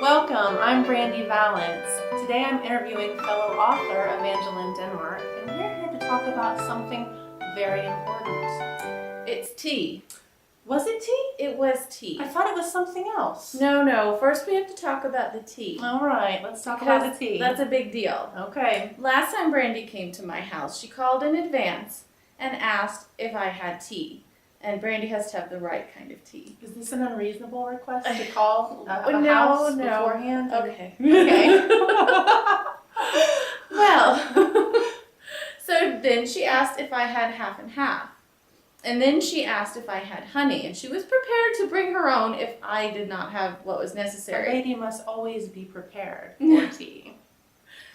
Welcome, I'm Brandy Vallance. Today I'm interviewing fellow author Evangeline Denmark, and we're here to talk about something very important. It's tea. Was it tea? It was tea. I thought it was something else. No. First we have to talk about the tea. All right, let's talk about the tea. That's a big deal. Okay. Last time Brandy came to my house, she called in advance and asked if I had tea. And Brandy has to have the right kind of tea. Is this an unreasonable request to call a house beforehand? Okay. Okay. Well, so then she asked if I had half and half. And then she asked if I had honey, and she was prepared to bring her own if I did not have what was necessary. A lady must always be prepared for tea.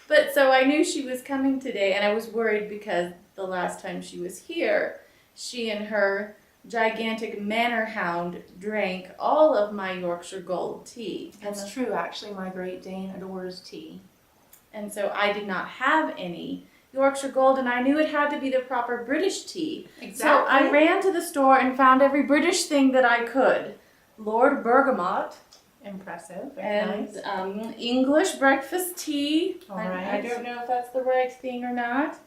But so I knew she was coming today, and I was worried because the last time she was here, she and her gigantic manor hound drank all of my Yorkshire Gold tea. That's true, actually. My Great Dane adores tea. And so I did not have any Yorkshire Gold, and I knew it had to be the proper British tea. Exactly. So I ran to the store and found every British thing that I could. Lord Bergamot. Impressive. Very And nice. English breakfast tea. All I right. don't know if that's the right thing or not.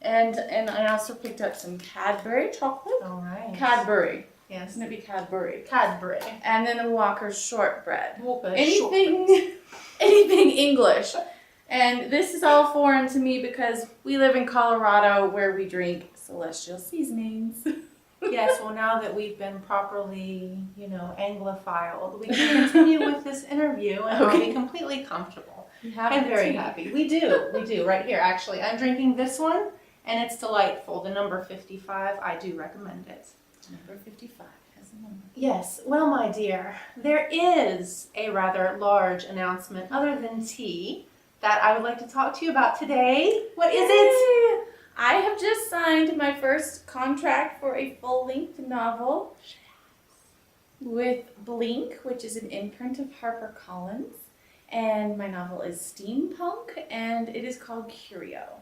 And I also picked up some Cadbury chocolate. All right. Cadbury. Yes. It's going to be Cadbury. Cadbury. And then a Walker's shortbread. Walker's Anything English. And this is all foreign to me because we live in Colorado where we drink celestial seasonings. Yes, well, now that we've been properly, Anglophiled, we can continue with this interview and I'll be completely comfortable. I'm very happy. We do, right here, actually. I'm drinking this one, and it's delightful. The number 55, I do recommend it. Number 55 has a number. Yes, well, my dear, there is a rather large announcement other than tea that I would like to talk to you about today. What is it? I have just signed my first contract for a full-length novel with Blink, which is an imprint of HarperCollins. And my novel is steampunk, and it is called Curio.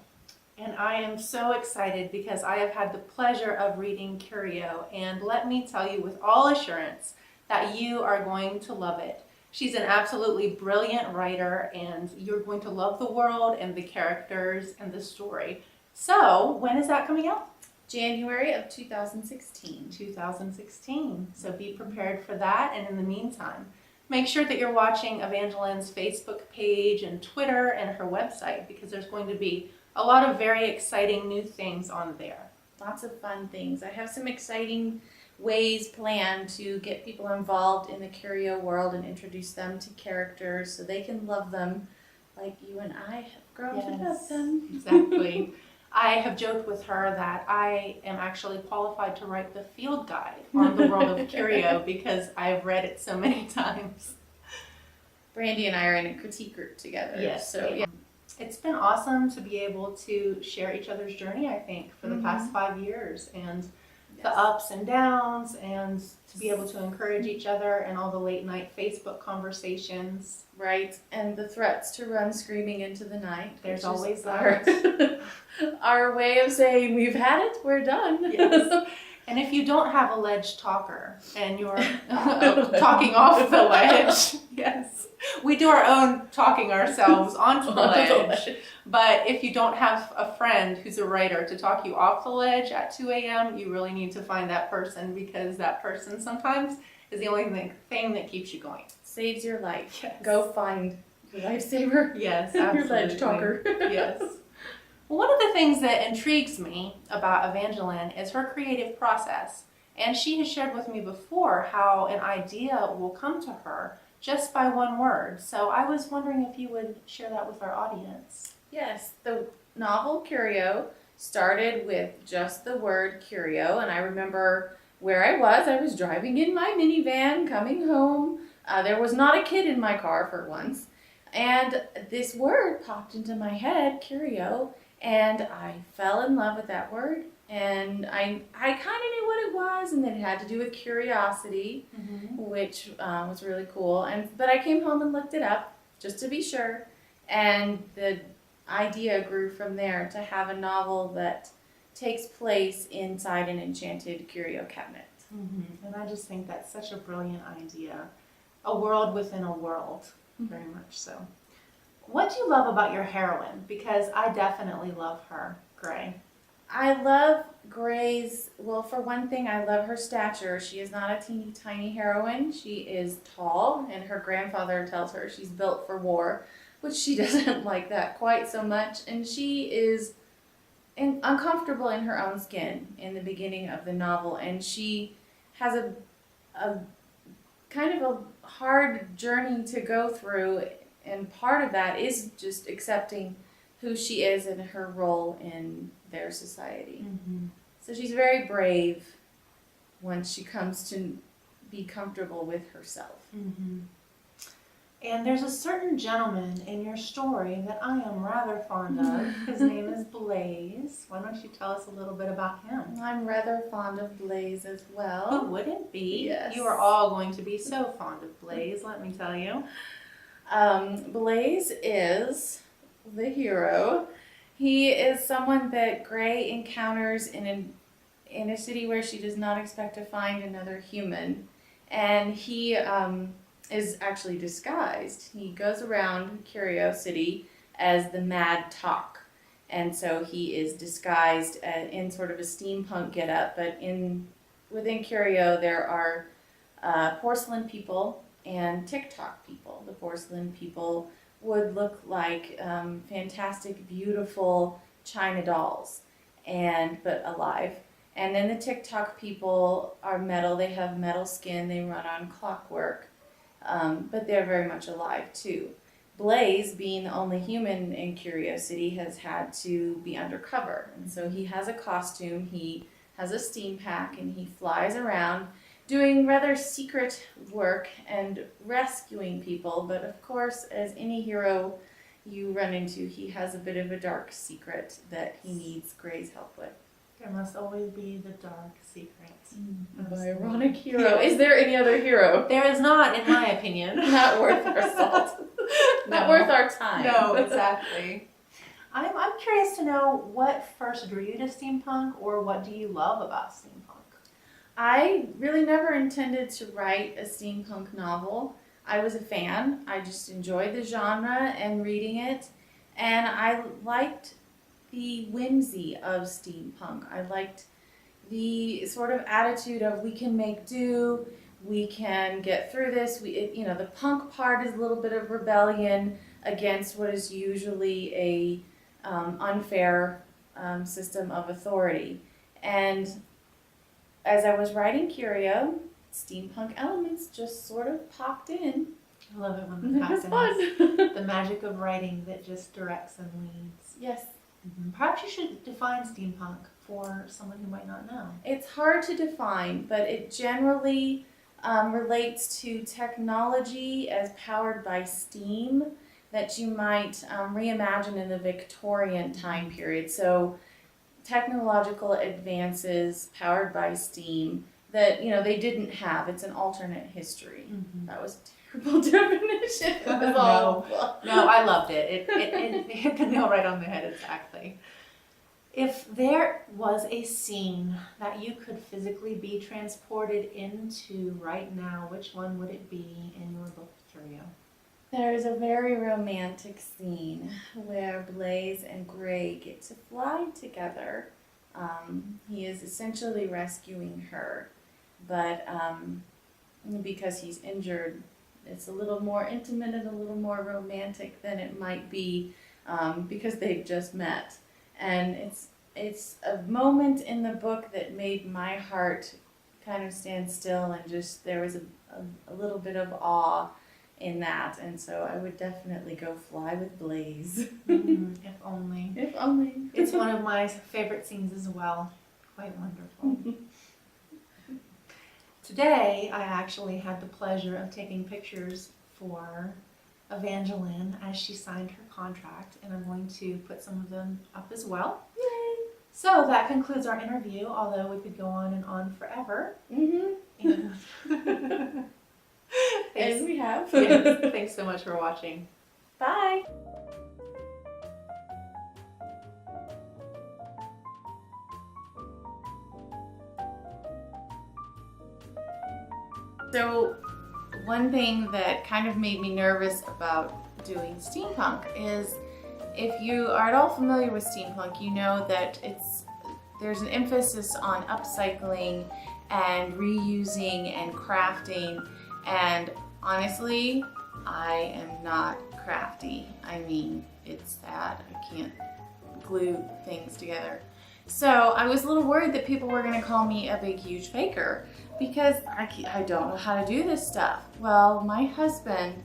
And I am so excited because I have had the pleasure of reading Curio, and let me tell you with all assurance that you are going to love it. She's an absolutely brilliant writer, and you're going to love the world and the characters and the story. So, when is that coming out? January of 2016. 2016. So be prepared for that, and in the meantime, make sure that you're watching Evangeline's Facebook page and Twitter and her website because there's going to be a lot of very exciting new things on there. Lots of fun things. I have some exciting ways planned to get people involved in the Curio world and introduce them to characters so they can love them like you and I have grown to love them. Exactly. I have joked with her that I am actually qualified to write the field guide on the world of Curio because I've read it so many times. Brandy and I are in a critique group together. Yes. So yeah. It's been awesome to be able to share each other's journey, I think, for the past 5 years, and the ups and downs, and to be able to encourage each other and all the late night Facebook conversations. Right, and the threats to run screaming into the night. There's always that. Our way of saying, we've had it, we're done. Yes. And if you don't have a ledge talker and you're talking off the ledge, yes, we do our own talking ourselves onto the ledge. But if you don't have a friend who's a writer to talk you off the ledge at 2 a.m., you really need to find that person because that person sometimes is the only thing that keeps you going. Saves your life. Yes. Go find your lifesaver. Yes, Your absolutely. ledge talker. Yes. Well, one of the things that intrigues me about Evangeline is her creative process. And she has shared with me before how an idea will come to her just by one word. So I was wondering if you would share that with our audience. Yes, the novel Curio started with just the word curio, and I remember where I was driving in my minivan coming home. There was not a kid in my car for once, and this word popped into my head, curio, and I fell in love with that word, and I kind of knew what it was, and that it had to do with curiosity, which was really cool. But I came home and looked it up just to be sure, and the idea grew from there to have a novel that takes place inside an enchanted curio cabinet. And I just think that's such a brilliant idea. A world within a world. Very much so. What do you love about your heroine? Because I definitely love her, Gray. I love Gray's, well, for one thing, I love her stature. She is not a teeny tiny heroine. She is tall, and her grandfather tells her she's built for war, which she doesn't like that quite so much. And she is uncomfortable in her own skin in the beginning of the novel, and she has a kind of a hard journey to go through, and part of that is just accepting who she is and her role in their society. Mm-hmm. So she's very brave once she comes to be comfortable with herself. Mm-hmm. And there's a certain gentleman in your story that I am rather fond of. His name is Blaze. Why don't you tell us a little bit about him? I'm rather fond of Blaze as Who well. wouldn't be? Yes. You are all going to be so fond of Blaze, let me tell you. Blaze is the hero. He is someone that Gray encounters in a city where she does not expect to find another human, and he is actually disguised. He goes around Curio City as the Mad Talk, and so he is disguised in sort of a steampunk getup. But within Curio there are porcelain people and TikTok people. The porcelain people would look like fantastic, beautiful China dolls, but alive. And then the TikTok people are metal. They have metal skin. They run on clockwork, but they're very much alive too. Blaze, being the only human in Curio City, has had to be undercover, and so he has a costume. He has a steam pack, and he flies around doing rather secret work and rescuing people. But of course, as any hero you run into, he has a bit of a dark secret that he needs Gray's help with. There must always be the dark secret. Ironic hero. Is there any other hero? There is not, in my opinion. Not worth our salt. Not worth our time. No, exactly. I'm curious to know what first drew you to steampunk, or what do you love about steampunk? I really never intended to write a steampunk novel. I was a fan. I just enjoyed the genre and reading it, and I liked the whimsy of steampunk. I liked the sort of attitude of we can make do, we can get through this. The punk part is a little bit of rebellion against what is usually a unfair system of authority. And as I was writing Curio, steampunk elements just sort of popped in. I love it when that It was happens. fun. The magic of writing that just directs and leads. Yes. Mm-hmm. Perhaps you should define steampunk for someone who might not know. It's hard to define, but it generally relates to technology as powered by steam that you might reimagine in the Victorian time period. So technological advances powered by steam that they didn't have. It's an alternate history. Mm-hmm. That was a terrible definition. No, I loved it. It hit the nail right on the head, exactly. If there was a scene that you could physically be transported into right now, which one would it be in your book, Curio? There's a very romantic scene where Blaze and Gray get to fly together. He is essentially rescuing her, but because he's injured, it's a little more intimate and a little more romantic than it might be because they've just met. And it's a moment in the book that made my heart kind of stand still, and just there was a little bit of awe in that, and so I would definitely go fly with Blaze. If only. If only. It's one of my favorite scenes as well. Quite wonderful. Today, I actually had the pleasure of taking pictures for Evangeline as she signed her contract, and I'm going to put some of them up as well. Yay! So that concludes our interview, although we could go on and on forever. And As we have. Yes, thanks so much for watching. Bye! So one thing that kind of made me nervous about doing steampunk is, if you are at all familiar with steampunk, you know that there's an emphasis on upcycling and reusing and crafting, and honestly, I am not crafty. I mean, it's sad. I can't glue things together. So I was a little worried that people were gonna call me a big, huge faker because I don't know how to do this stuff. Well, my husband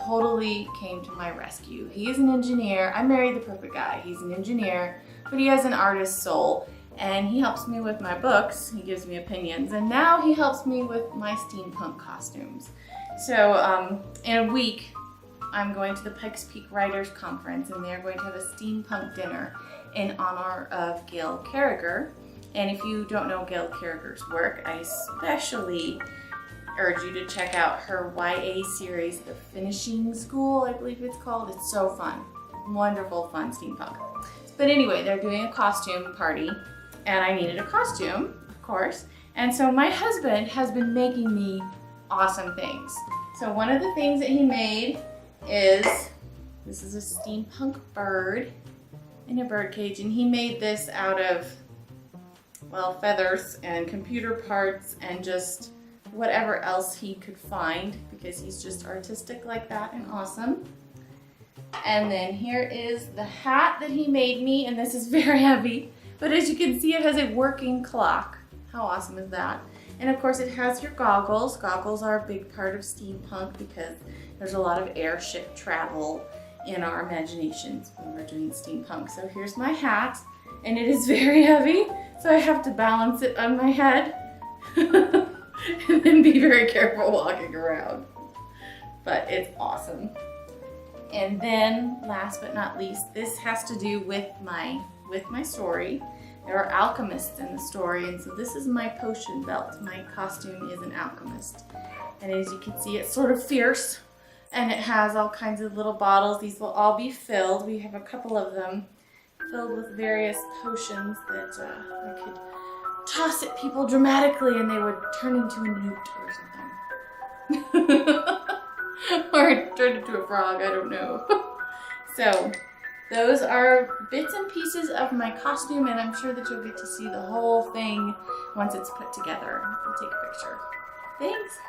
totally came to my rescue. He is an engineer. I married the perfect guy. He's an engineer, but he has an artist's soul, and he helps me with my books. He gives me opinions, and now he helps me with my steampunk costumes. So in a week, I'm going to the Pikes Peak Writers Conference, and they're going to have a steampunk dinner in honor of Gail Carriger. And if you don't know Gail Carriger's work, I especially urge you to check out her YA series, The Finishing School, I believe it's called. It's so fun. Wonderful, fun steampunk. But anyway, they're doing a costume party, and I needed a costume, of course. And so my husband has been making me awesome things. So one of the things that he made is, this is a steampunk bird in a bird cage, and he made this out of, well, feathers and computer parts and just whatever else he could find, because he's just artistic like that and awesome. And then here is the hat that he made me, and this is very heavy, but as you can see, it has a working clock. How awesome is that? And of course it has your goggles. Goggles are a big part of steampunk because there's a lot of airship travel in our imaginations when we're doing steampunk. So here's my hat, and it is very heavy, so I have to balance it on my head and then be very careful walking around. But it's awesome. And then last but not least, this has to do with my story. There are alchemists in the story, and so this is my potion belt. My costume is an alchemist. And as you can see, it's sort of fierce, and it has all kinds of little bottles. These will all be filled. We have a couple of them filled with various potions that I could toss at people dramatically and they would turn into a newt or something. Or turn into a frog, I don't know. So those are bits and pieces of my costume, and I'm sure that you'll get to see the whole thing once it's put together. We'll take a picture. Thanks.